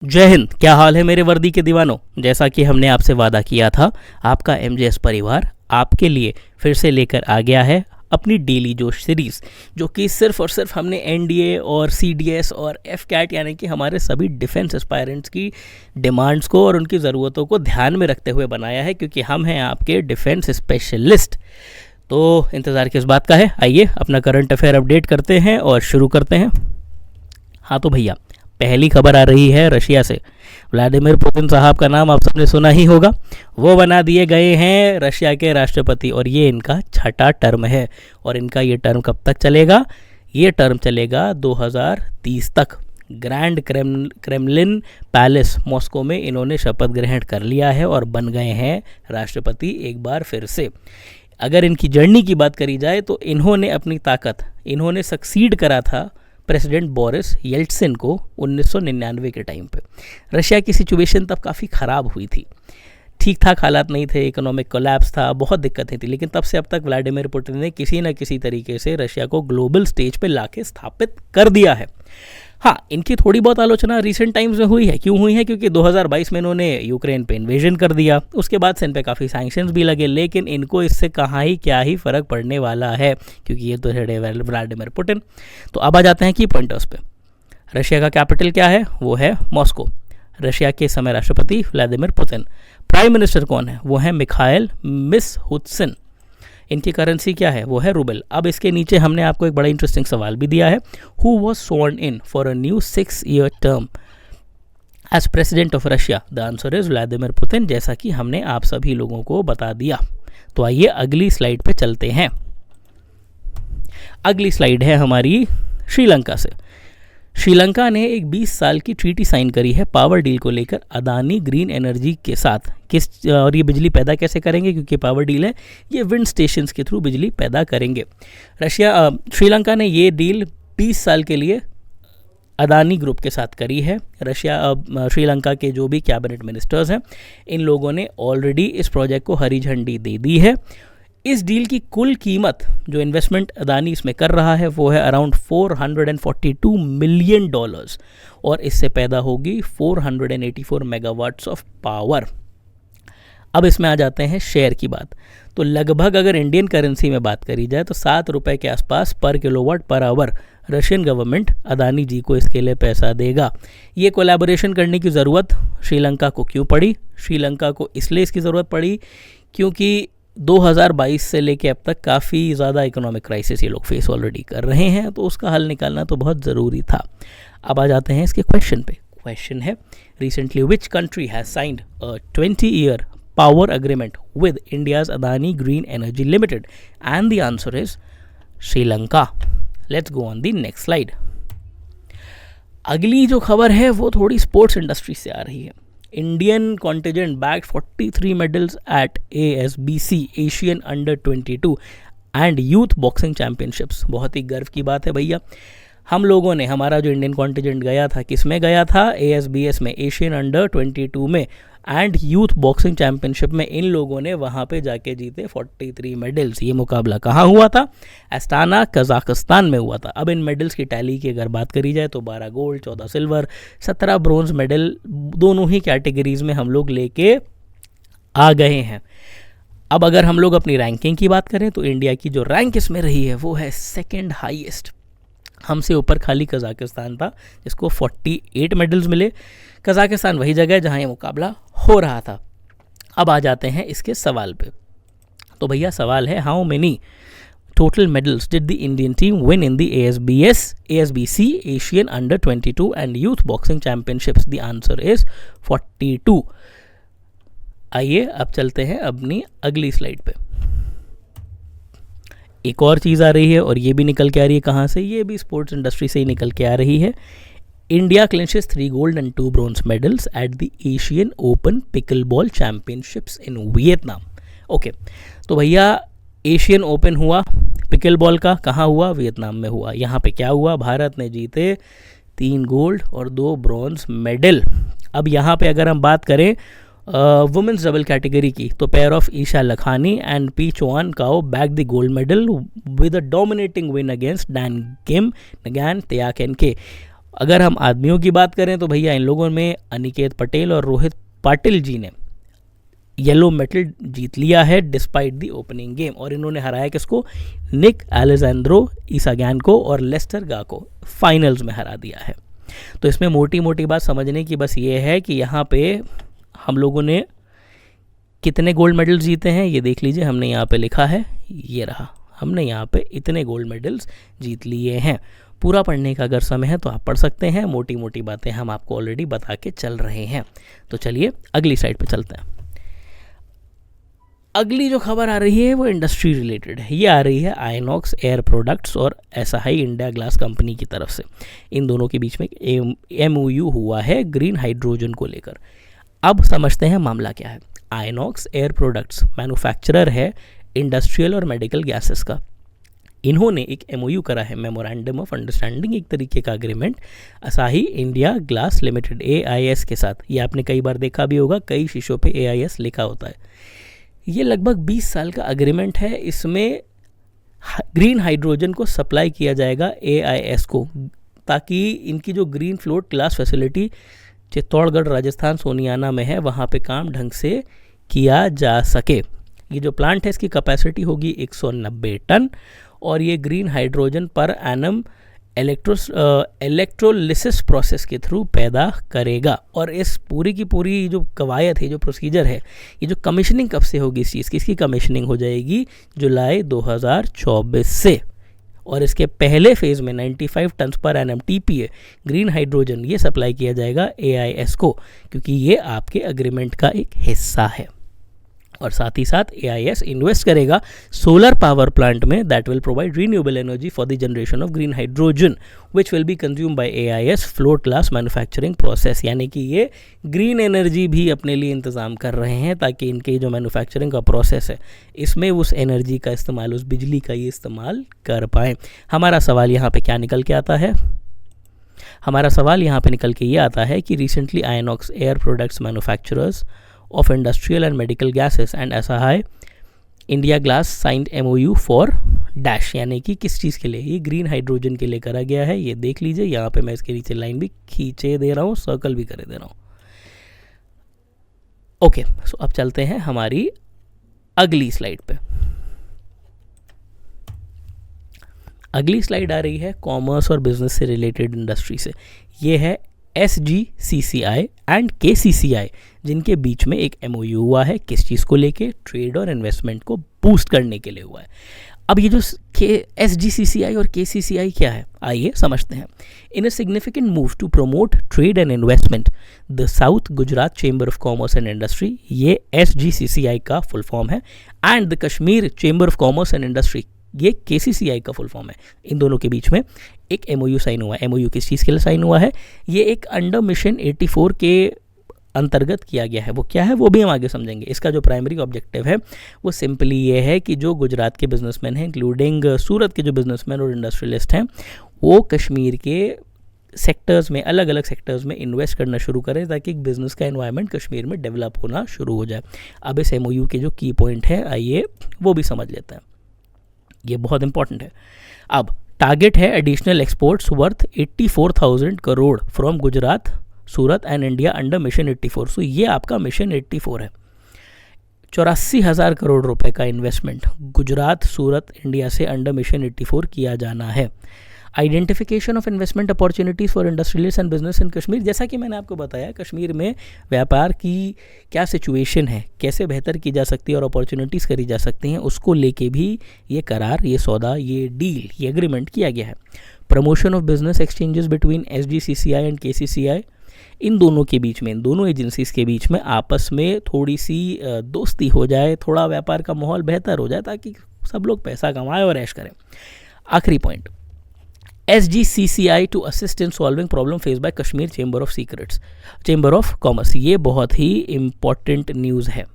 जय हिंद। क्या हाल है मेरे वर्दी के दीवानों। जैसा कि हमने आपसे वादा किया था, आपका एमजेएस परिवार आपके लिए फिर से लेकर आ गया है अपनी डेली जोश सीरीज़, जो कि सिर्फ और सिर्फ हमने एनडीए और सीडीएस और एफ कैट यानी कि हमारे सभी डिफेंस एस्पायरेंट्स की डिमांड्स को और उनकी ज़रूरतों को ध्यान में रखते हुए बनाया है, क्योंकि हम हैं आपके डिफेंस स्पेशलिस्ट। तो इंतज़ार किस बात का है, आइए अपना करंट अफेयर अपडेट करते हैं और शुरू करते हैं। हाँ तो भैया, पहली खबर आ रही है रशिया से। व्लादिमीर पुतिन साहब का नाम आप सबने सुना ही होगा। वो बना दिए गए हैं रशिया के राष्ट्रपति और ये इनका छठा टर्म है। और इनका ये टर्म कब तक चलेगा? ये टर्म चलेगा 2030 तक। ग्रैंड क्रेमलिन पैलेस मॉस्को में इन्होंने शपथ ग्रहण कर लिया है और बन गए हैं राष्ट्रपति एक बार फिर से। अगर इनकी जर्नी की बात करी जाए तो इन्होंने सक्सीड करा था प्रेसिडेंट बोरिस येल्टसिन को 1999 के टाइम पे। रशिया की सिचुएशन तब काफ़ी ख़राब हुई थी, ठीक ठाक हालात नहीं थे, इकोनॉमिक कोलैप्स था, बहुत दिक्कतें थी। लेकिन तब से अब तक व्लादिमीर पुतिन ने किसी न किसी तरीके से रशिया को ग्लोबल स्टेज पे लाके स्थापित कर दिया है। हाँ, इनकी थोड़ी बहुत आलोचना रिसेंट टाइम्स में हुई है। क्यों हुई है? क्योंकि 2022 में इन्होंने यूक्रेन पे इन्वेजन कर दिया, उसके बाद से इन पे काफ़ी सैंक्शंस भी लगे। लेकिन इनको इससे कहाँ ही क्या ही फ़र्क पड़ने वाला है, क्योंकि ये तो है व्लादिमीर पुतिन। तो अब आ जाते हैं की पॉइंटर्स पे। रशिया का कैपिटल क्या है? वो है मॉस्को। रशिया के समय राष्ट्रपति व्लादिमीर पुतिन। प्राइम मिनिस्टर कौन है? वो है मिखाइल मिशुस्तिन। इनकी करेंसी क्या है? वो है रूबल। अब इसके नीचे हमने आपको एक बड़ा इंटरेस्टिंग सवाल भी दिया है। Who was sworn in for a new 6-year term as president of Russia? The answer is Vladimir Putin, जैसा कि हमने आप सभी लोगों को बता दिया। तो आइए अगली स्लाइड पे चलते हैं। अगली स्लाइड है हमारी श्रीलंका से। श्रीलंका ने एक 20 साल की ट्रीटी साइन करी है पावर डील को लेकर अदानी ग्रीन एनर्जी के साथ। और ये बिजली पैदा कैसे करेंगे? क्योंकि पावर डील है, ये विंड स्टेशंस के थ्रू बिजली पैदा करेंगे। श्रीलंका ने ये डील 20 साल के लिए अदानी ग्रुप के साथ करी है। श्रीलंका के जो भी कैबिनेट मिनिस्टर्स हैं, इन लोगों ने ऑलरेडी इस प्रोजेक्ट को हरी झंडी दे दी है। इस डील की कुल कीमत, जो इन्वेस्टमेंट अदानी इसमें कर रहा है, वो है अराउंड $442 मिलियन और इससे पैदा होगी 484 मेगावाट्स ऑफ पावर। अब इसमें आ जाते हैं शेयर की बात। तो लगभग अगर इंडियन करेंसी में बात करी जाए तो 7 रुपये के आसपास पर kilowatt per hour Russian government Adani ji को इसके लिए पैसा देगा। ये कोलैबोरेशन करने की ज़रूरत श्रीलंका को क्यों पड़ी? श्रीलंका को इसलिए इसकी ज़रूरत पड़ी क्योंकि 2022 से लेके अब तक काफ़ी ज़्यादा इकोनॉमिक क्राइसिस ये लोग फेस ऑलरेडी कर रहे हैं, तो उसका हल निकालना तो बहुत ज़रूरी था। अब आ जाते हैं इसके क्वेश्चन पे। क्वेश्चन है, recently which country has signed a 20-year power agreement with India's Adani green energy limited? And the answer is Sri Lanka. Let's go on the next slide. अगली जो खबर है वो थोड़ी स्पोर्ट्स इंडस्ट्री से आ रही है। Indian contingent bagged 43 medals at ASBC Asian under 22 and youth boxing championships. बहुत ही गर्व की बात है भैया। हम लोगों ने, हमारा जो इंडियन कॉन्टिजेंट गया था, किस में गया था? ASBS में, एशियन अंडर 22 में एंड यूथ बॉक्सिंग चैंपियनशिप में। इन लोगों ने वहाँ पे जाके जीते 43 मेडल्स। ये मुकाबला कहाँ हुआ था? एस्ताना, कजाकिस्तान में हुआ था। अब इन मेडल्स की टैली की अगर बात करी जाए तो 12 गोल्ड, 14 सिल्वर, 17 ब्रोंज मेडल दोनों ही कैटेगरीज में हम लोग लेके आ गए हैं। अब अगर हम लोग अपनी रैंकिंग की बात करें तो इंडिया की जो रैंक इसमें रही है वो है सेकेंड हाईएस्ट। हमसे ऊपर खाली कजाकिस्तान था, जिसको 48 मेडल्स मिले। कजाकिस्तान वही जगह है जहाँ ये मुकाबला हो रहा था। अब आ जाते हैं इसके सवाल पे। तो भैया सवाल है, how many total medals did the Indian team win in the ASBC Asian under 22 and youth boxing championships? The answer is 42। आइए अब चलते हैं अपनी अगली स्लाइड पे। एक और चीज़ आ रही है और ये भी निकल के आ रही है कहाँ से? ये भी स्पोर्ट्स इंडस्ट्री से ही निकल के आ रही है। India clinches 3 gold and 2 bronze medals at the Asian Open pickleball championships in Vietnam. Okay, तो भैया एशियन ओपन हुआ पिकल बॉल का, कहाँ हुआ? वियतनाम में हुआ। यहाँ पे क्या हुआ? भारत ने जीते 3 गोल्ड और 2 ब्रॉन्ज मेडल। अब यहाँ पे अगर हम बात करें वुमेंस डबल कैटेगरी की, तो pair of Isha Lakhani and P Chauhan काओ bag the gold medal with a dominating win against Dan Kim, Nguyen, तयाक एन के। अगर हम आदमियों की बात करें तो भैया इन लोगों में अनिकेत पटेल और रोहित पाटिल जी ने येलो मेडल जीत लिया है डिस्पाइट दी ओपनिंग गेम, और इन्होंने हराया किसको? निक एलेजेंड्रो ईसागैन को और लेस्टर गा को फाइनल्स में हरा दिया है। तो इसमें मोटी मोटी बात समझने की बस ये है कि यहाँ पे हम लोगों ने कितने गोल्ड मेडल्स जीते हैं ये देख लीजिए, हमने यहाँ पे लिखा है, ये रहा, हमने यहाँ पे इतने गोल्ड मेडल्स जीत लिए हैं। पूरा पढ़ने का अगर समय है तो आप पढ़ सकते हैं, मोटी मोटी बातें हम आपको ऑलरेडी बता के चल रहे हैं। तो चलिए अगली साइड पे चलते हैं। अगली जो खबर आ रही है वो इंडस्ट्री रिलेटेड है। ये आ रही है आइनॉक्स एयर प्रोडक्ट्स और एसआई इंडिया ग्लास कंपनी की तरफ से। इन दोनों के बीच में MOU हुआ है ग्रीन हाइड्रोजन को लेकर। अब समझते हैं मामला क्या है। आइनॉक्स एयर प्रोडक्ट्स मैन्युफैक्चरर है इंडस्ट्रियल और मेडिकल गैसेस का। इन्होंने एक MOU करा है, मेमोरेंडम ऑफ अंडरस्टैंडिंग, एक तरीके का agreement Asahi India glass limited AIS के साथ। ये आपने कई बार देखा भी होगा, कई शीशों पे AIS लिखा होता है। ये लगभग 20 साल का अग्रीमेंट है। इसमें ग्रीन हाइड्रोजन को सप्लाई किया जाएगा AIS को, ताकि इनकी जो green float glass facility Chittorgarh Rajasthan Soniyana में है वहाँ पे काम ढंग से किया जा सके। ये जो प्लांट है इसकी कैपेसिटी होगी 190 टन, और ये green hydrogen per annum electrolysis process के थ्रू पैदा करेगा। और इस पूरी की पूरी जो कवायद है, जो प्रोसीजर है, ये जो कमीशनिंग कब से होगी इस चीज़ की, इसकी कमीशनिंग हो जाएगी जुलाई 2024 से। और इसके पहले फेज़ में 95 ton per annum TPA green hydrogen ये सप्लाई किया जाएगा AIS को, क्योंकि ये आपके अग्रीमेंट का एक हिस्सा है। और साथ ही साथ AIS इन्वेस्ट करेगा सोलर पावर प्लांट में that will provide renewable energy for the generation of green hydrogen which will be consume by AIS float glass manufacturing process. यानी कि ये ग्रीन एनर्जी भी अपने लिए इंतज़ाम कर रहे हैं ताकि इनके जो मैन्युफैक्चरिंग का प्रोसेस है इसमें उस एनर्जी का इस्तेमाल, उस बिजली का ये इस्तेमाल कर पाएँ। हमारा सवाल यहाँ पर क्या निकल के आता है? हमारा सवाल यहाँ पे निकल के ये आता है कि recently INOX air products manufacturers of industrial and medical gases and SAI India Glass signed MOU for dash, यानी कि किस चीज़ के लिए? ये ग्रीन हाइड्रोजन के लिए करा गया है। ये देख लीजिए, यहाँ पे मैं इसके नीचे लाइन भी खींचे दे रहा हूँ, सर्कल भी करे दे रहा हूँ। ओके, सो अब चलते हैं हमारी अगली स्लाइड पे। अगली स्लाइड आ रही है कॉमर्स और बिजनेस से रिलेटेड इंडस्ट्री से। ये है SGCCI एंड KCCI, जिनके बीच में एक MOU हुआ है। किस चीज़ को लेके? ट्रेड और इन्वेस्टमेंट को बूस्ट करने के लिए हुआ है। अब ये जो SGCCI और KCCI क्या है, आइए समझते हैं। In a significant move to promote trade and investment the south Gujarat chamber of commerce and industry, ये SGCCI का फुल फॉर्म है, and the Kashmir chamber of commerce and industry, ये KCCI का फुल फॉर्म है। इन दोनों के बीच में एक MOU साइन हुआ है। MOU किस चीज़ के लिए साइन हुआ है? ये एक अंडर मिशन 84 के अंतर्गत किया गया है। वो क्या है वो भी हम आगे समझेंगे। इसका जो प्राइमरी ऑब्जेक्टिव है वो सिंपली ये है कि जो गुजरात के बिजनेसमैन हैं, इंक्लूडिंग सूरत के जो बिजनेसमैन और इंडस्ट्रियलिस्ट हैं, वो कश्मीर के सेक्टर्स में, अलग अलग सेक्टर्स में इन्वेस्ट करना शुरू करें ताकि बिजनेस का एनवायरनमेंट कश्मीर में डेवलप होना शुरू हो जाए। अब इस MOU के जो की पॉइंट है आइए वो भी समझ लेते हैं, ये बहुत इंपॉर्टेंट है। अब टारगेट है additional exports worth 84,000 crore from Gujarat, Surat and India under mission 84। सो ये आपका मिशन 84 है। 84,000 करोड़ रुपए का इन्वेस्टमेंट गुजरात, सूरत, इंडिया से अंडर मिशन 84 किया जाना है। Identification of investment opportunities for industrialist and business in Kashmir, जैसा कि मैंने आपको बताया कश्मीर में व्यापार की क्या सिचुएशन है, कैसे बेहतर की जा सकती है और अपॉर्चुनिटीज़ करी जा सकती हैं, उसको लेके भी ये करार, ये सौदा, ये डील, ये एग्रीमेंट किया गया है। Promotion of business exchanges between SGCCI and KCCI, इन दोनों के बीच में, इन दोनों एजेंसीज़ के बीच में आपस में थोड़ी सी दोस्ती हो जाए, थोड़ा व्यापार का माहौल बेहतर हो जाए ताकि सब लोग पैसा कमाएं और ऐश करें। आखिरी point, SGCCI to assist in solving problem face by Kashmir chamber of commerce, ये बहुत ही इंपॉर्टेंट न्यूज़ है।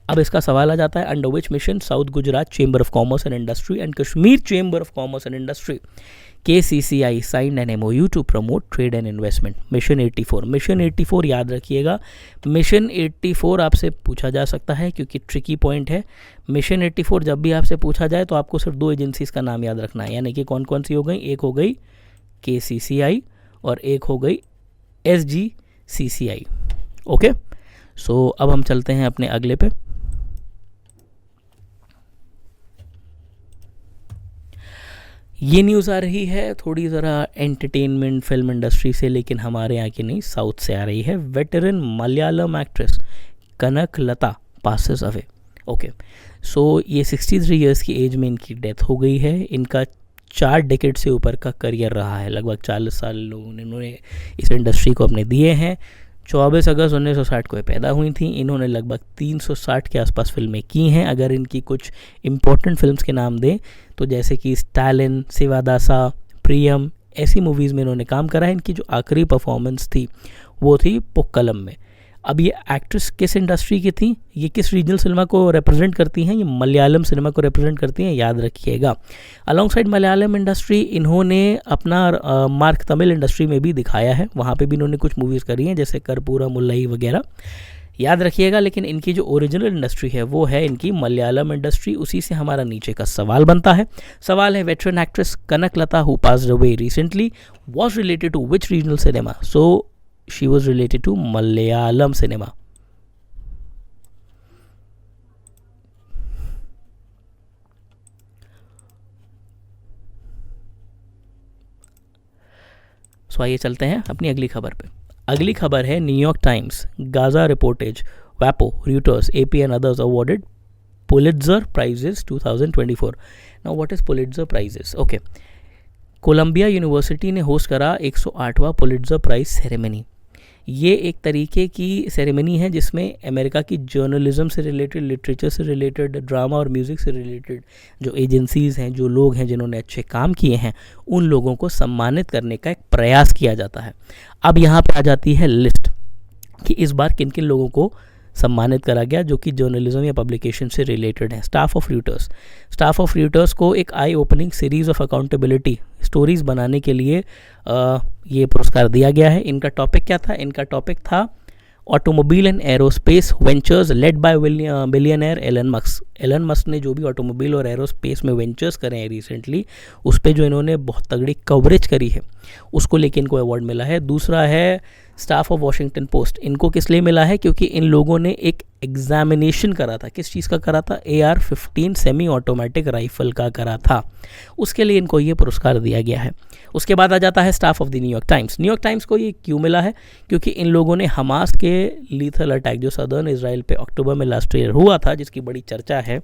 अब इसका सवाल आ जाता है, under which mission South Gujarat chamber of commerce and industry and Kashmir chamber of commerce and industry KCCI signed an MOU to promote trade and investment. Mission 84, mission 84 याद रखिएगा। मिशन 84 आपसे पूछा जा सकता है क्योंकि ट्रिकी पॉइंट है। मिशन 84 जब भी आपसे पूछा जाए तो आपको सिर्फ दो एजेंसीज़ का नाम याद रखना है, यानी कि कौन कौन सी हो गई? एक हो गई KCCI और एक हो गई SGCCI। ओके, सो अब हम चलते हैं अपने अगले पे। ये न्यूज़ आ रही है थोड़ी ज़रा एंटरटेनमेंट फिल्म इंडस्ट्री से, लेकिन हमारे यहाँ की नहीं, साउथ से आ रही है। Veteran Malayalam actress Kanakalatha passes away. Okay, so ये 63 इयर्स की एज में इनकी डेथ हो गई है। इनका 4 डेकेड से ऊपर का करियर रहा है, लगभग 40 साल लोगों ने इन्होंने इस इंडस्ट्री को अपने दिए हैं। 24 अगस्त 1960 को ये पैदा हुई थी। इन्होंने लगभग 360 के आसपास फिल्में की हैं। अगर इनकी कुछ इम्पोर्टेंट फिल्म्स के नाम दें तो जैसे कि स्टालिन, शिवादासा, प्रियम, ऐसी मूवीज़ में इन्होंने काम करा है। इनकी जो आखिरी परफॉर्मेंस थी वो थी पोक्कलम में। अब ये एक्ट्रेस किस इंडस्ट्री की थी, ये किस रीजनल सिनेमा को रिप्रेजेंट करती हैं, ये मलयालम सिनेमा को रिप्रेजेंट करती हैं, याद रखिएगा। अलॉन्ग साइड मलयालम इंडस्ट्री इन्होंने अपना मार्क तमिल इंडस्ट्री में भी दिखाया है, वहाँ पे भी इन्होंने कुछ मूवीज़ करी हैं जैसे कर्पूरा मुल्लाई वगैरह, याद रखिएगा। लेकिन इनकी जो ओरिजिनल इंडस्ट्री है वो है इनकी मलयालम इंडस्ट्री। उसी से हमारा नीचे का सवाल बनता है। सवाल है, veteran actress Kanakalata who passed away recently was related to which regional cinema? So she was related to Malayalam cinema. So आइए चलते हैं अपनी अगली खबर पे। अगली खबर है New York Times, Gaza reportage, WaPo, Reuters, AP and others awarded Pulitzer Prizes 2024. Now what is Pulitzer Prizes? Okay. Columbia university ने होस्ट करा 108वां पुलिट्जर प्राइज सेरेमनी। ये एक तरीके की सेरेमनी है जिसमें अमेरिका की जर्नलिज्म से रिलेटेड, लिटरेचर से रिलेटेड, ड्रामा और म्यूज़िक से रिलेटेड जो एजेंसीज़ हैं, जो लोग हैं जिन्होंने अच्छे काम किए हैं, उन लोगों को सम्मानित करने का एक प्रयास किया जाता है। अब यहाँ पे आ जाती है लिस्ट कि इस बार किन किन लोगों को सम्मानित करा गया जो कि जर्नलिज्म या पब्लिकेशन से रिलेटेड है। स्टाफ ऑफ Reuters को एक eye opening series of accountability stories बनाने के लिए ये पुरस्कार दिया गया है। इनका टॉपिक क्या था? इनका टॉपिक था automobile and aerospace ventures led by billionaire Elon Musk. Elon Musk ने जो भी ऑटोमोबाइल और एरोस्पेस में वेंचर्स करे हैं रिसेंटली, उस पर जो इन्होंने बहुत तगड़ी कवरेज करी है, उसको लेके इनको अवार्ड मिला है। दूसरा है स्टाफ ऑफ वॉशिंगटन पोस्ट। इनको किस लिए मिला है? क्योंकि इन लोगों ने एक एग्जामिनेशन करा था। किस चीज़ का करा था? AR-15 सेमी ऑटोमेटिक राइफल का करा था, उसके लिए इनको ये पुरस्कार दिया गया है। उसके बाद आ जाता है staff of the New York times को ये क्यों मिला है? क्योंकि इन लोगों ने हमास के लीथल अटैक जो सदर्न इसराइल पे अक्टूबर में लास्ट ईयर हुआ था, जिसकी बड़ी चर्चा है,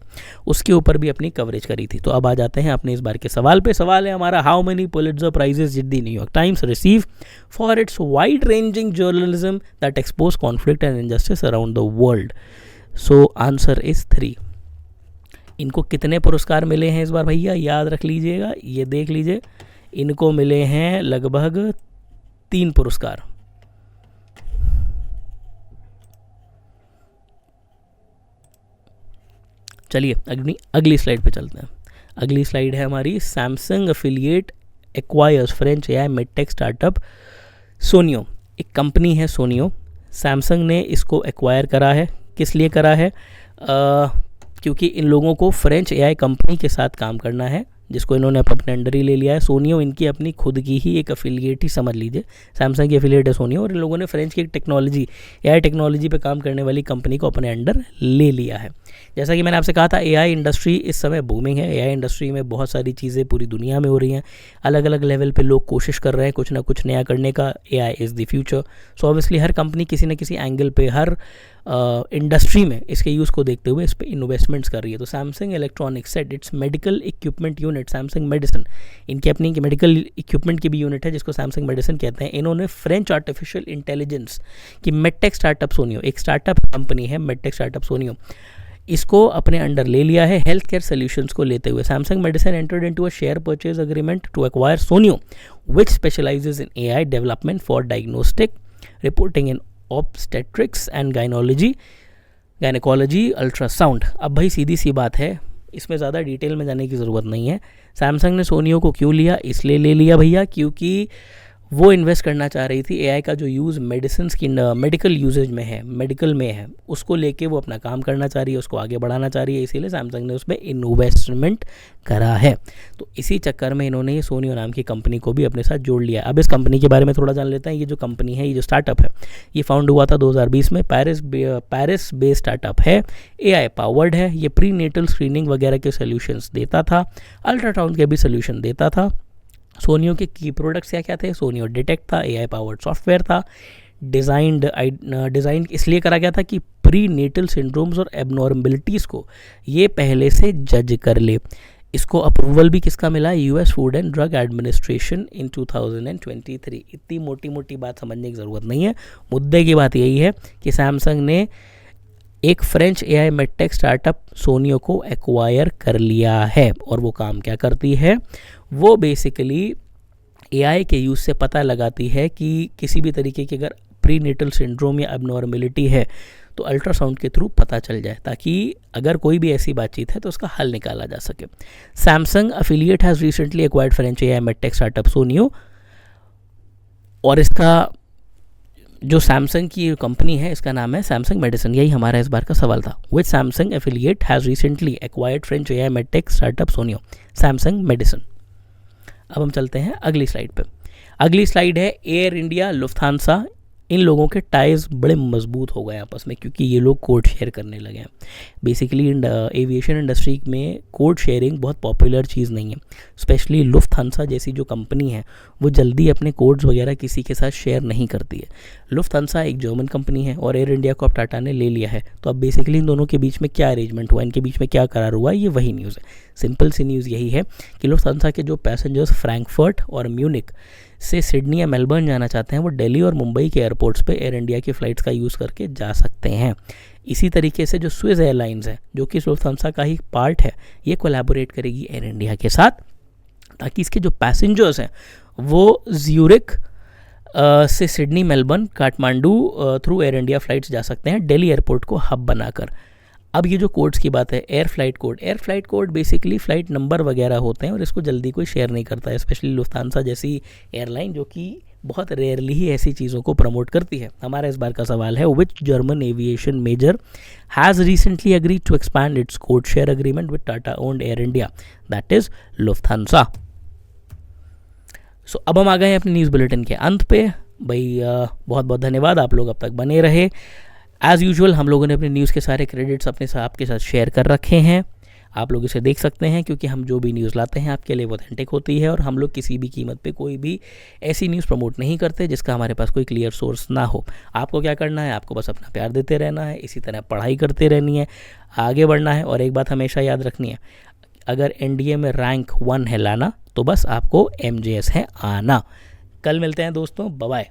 उसके ऊपर भी अपनी कवरेज करी थी। तो अब आ जाते हैं अपने इस बार के सवाल पे। सवाल है हमारा, how many Pulitzer prizes did the New York Times receive for its wide ranging journalism that expose conflict and injustice around the world? So answer is 3। इनको कितने पुरस्कार मिले हैं इस बार भैया? याद रख लीजिएगा, ये देख लीजिए, इनको मिले हैं लगभग 3 पुरस्कार। चलिए अगली स्लाइड पे चलते हैं। अगली स्लाइड है हमारी, Samsung affiliate acquires French AI medtech startup Sonio. एक कंपनी है सोनियो, सैमसंग ने इसको एक्वायर करा है। किस लिए करा है? क्योंकि इन लोगों को फ्रेंच एआई कंपनी के साथ काम करना है, जिसको इन्होंने अपने अंडर ही ले लिया है। सोनियो इनकी अपनी खुद की ही एक एफिलिएट ही समझ लीजिए, सैमसंग की एफिलिएट है सोनियो, और इन लोगों ने फ्रेंच की एक टेक्नोलॉजी, एआई टेक्नोलॉजी पे काम करने वाली कंपनी को अपने अंडर ले लिया है। जैसा कि मैंने आपसे कहा था, एआई इंडस्ट्री इस समय बूमिंग है। एआई इंडस्ट्री में बहुत सारी चीज़ें पूरी दुनिया में हो रही हैं, अलग अलग लेवल पे लोग कोशिश कर रहे हैं कुछ ना कुछ नया करने का। AI is the future. So obviously her company किसी न किसी एंगल पे, हर इंडस्ट्री में इसके यूज़ को देखते हुए इस पर इन्वेस्टमेंट्स कर रही है। तो Samsung electronics set it's medical equipment unit, Samsung medicine, इनकी अपनी मेडिकल इक्विपमेंट की भी यूनिट है जिसको सैमसंग मेडिसिन कहते हैं। इन्होंने फ्रेंच आर्टिफिशियल इंटेलिजेंस की मेडटेक स्टार्टअप सोनियो, एक स्टार्टअप कंपनी है मेडटेक स्टार्टअप सोनियो, इसको अपने अंडर ले लिया है हेल्थ केयर सोल्यूशंस को लेते हुए। Samsung Medison entered into a share purchase agreement to acquire Sonio which specialises in AI development for diagnostic reporting in obstetrics and gynaecology ultrasound. अब भाई सीधी सी बात है, इसमें ज़्यादा डिटेल में जाने की ज़रूरत नहीं है। सैमसंग ने सोनियो को क्यों लिया? इसलिए ले लिया भैया क्योंकि वो इन्वेस्ट करना चाह रही थी एआई का जो यूज़ मेडिसिन की मेडिकल यूजेज में है, मेडिकल में है, उसको लेके वो अपना काम करना चाह रही है, उसको आगे बढ़ाना चाह रही है, इसीलिए सैमसंग ने उस पर इन्वेस्टमेंट करा है। तो इसी चक्कर में इन्होंने ये सोनियो नाम की कंपनी को भी अपने साथ जोड़ लिया। अब इस कंपनी के बारे में थोड़ा जान लेते हैं। ये जो कंपनी है, ये जो स्टार्टअप है, ये फाउंड हुआ था 2020 में। पेरिस बेस्ड स्टार्टअप है, एआई पावर्ड है। ये प्री नेटल स्क्रीनिंग वगैरह के सोल्यूशंस देता था, अल्ट्रासाउंड के भी सोल्यूशन देता था। सोनियो के की प्रोडक्ट्स क्या क्या थे? सोनियो डिटेक्ट था, एआई पावर्ड सॉफ्टवेयर था। डिज़ाइन इसलिए करा गया था कि प्री नेटल सिंड्रोम्स और एबनॉर्मलिटीज़ को ये पहले से जज कर ले। इसको अप्रूवल भी किसका मिला? US food and drug administration in 2023। इतनी मोटी मोटी बात समझने की ज़रूरत नहीं है। मुद्दे की बात यही है कि सैमसंग ने एक फ्रेंच एआई मेडटेक स्टार्टअप सोनियो को एक्वायर कर लिया है। और वो काम क्या करती है? वो बेसिकली एआई के यूज़ से पता लगाती है कि किसी भी तरीके की अगर प्रीनेटल सिंड्रोम या एबनॉर्मलिटी है तो अल्ट्रासाउंड के थ्रू पता चल जाए, ताकि अगर कोई भी ऐसी बातचीत है तो उसका हल निकाला जा सके। Samsung affiliate has recently acquired French AI medtech startup Sonio. और इसका जो सैमसंग की कंपनी है, इसका नाम है सैमसंग मेडिसिन। यही हमारा इस बार का सवाल था। Which Samsung affiliate has recently acquired French AI medtech startup Sonio, Samsung Medison. अब हम चलते हैं अगली स्लाइड पे। अगली स्लाइड है एयर इंडिया, लुफ्थांसा। इन लोगों के टाइज बड़े मजबूत हो गए आपस में, क्योंकि ये लोग कोड शेयर करने लगे हैं। बेसिकली एविएशन इंडस्ट्री में कोड शेयरिंग बहुत पॉपुलर चीज़ नहीं है। स्पेशली लुफ्थांसा जैसी जो कंपनी है वो जल्दी अपने कोड्स वगैरह किसी के साथ शेयर नहीं करती है। लुफ्थांसा एक जर्मन कंपनी है और एयर इंडिया को अब टाटा ने ले लिया है। तो अब बेसिकली इन दोनों के बीच में क्या अरेंजमेंट हुआ, इनके बीच में क्या करार हुआ, ये वही न्यूज़ है। सिंपल सी न्यूज़ यही है कि लुफ्थांसा के जो पैसेंजर्स फ्रैंकफर्ट और म्यूनिक से सिडनी या मेलबर्न जाना चाहते हैं, वो दिल्ली और मुंबई के एयरपोर्ट्स पे एयर इंडिया की फ़्लाइट्स का यूज़ करके जा सकते हैं। इसी तरीके से जो स्विस एयरलाइंस है, जो कि लुफ्थांसा का ही पार्ट है, ये कोलैबोरेट करेगी एयर इंडिया के साथ, ताकि इसके जो पैसेंजर्स हैं वो ज्यूरिक से Sydney, Melbourne, Kathmandu through air India flights जा सकते हैं, दिल्ली एयरपोर्ट को हब बनाकर। अब ये जो कोड्स की बात है, air flight code basically flight number वगैरह होते हैं और इसको जल्दी कोई शेयर नहीं करता है। स्पेशली लुफ्थांसा जैसी एयरलाइन जो कि बहुत रेयरली ही ऐसी चीज़ों को प्रमोट करती है। हमारा इस बार का सवाल है, which German aviation major has recently agreed to expand its code share agreement with Tata owned Air India, that is Lufthansa. So अब हम आ गए हैं अपने न्यूज़ बुलेटिन के अंत पे। भाई बहुत बहुत धन्यवाद, आप लोग अब तक बने रहे। एज़ यूजुअल हम लोगों ने अपने न्यूज़ के सारे क्रेडिट्स अपने साथ आपके साथ शेयर कर रखे हैं। आप लोग इसे देख सकते हैं, क्योंकि हम जो भी न्यूज़ लाते हैं आपके लिए वो ऑथेंटिक होती है और हम लोग किसी भी कीमत पे कोई भी ऐसी न्यूज़ प्रमोट नहीं करते जिसका हमारे पास कोई क्लियर सोर्स ना हो। आपको क्या करना है? आपको बस अपना प्यार देते रहना है, इसी तरह पढ़ाई करते रहनी है, आगे बढ़ना है। और एक बात हमेशा याद रखनी है, अगर एनडीए में रैंक 1 है लाना, तो बस आपको एमजेएस है आना। कल मिलते हैं दोस्तों, बाय बाय।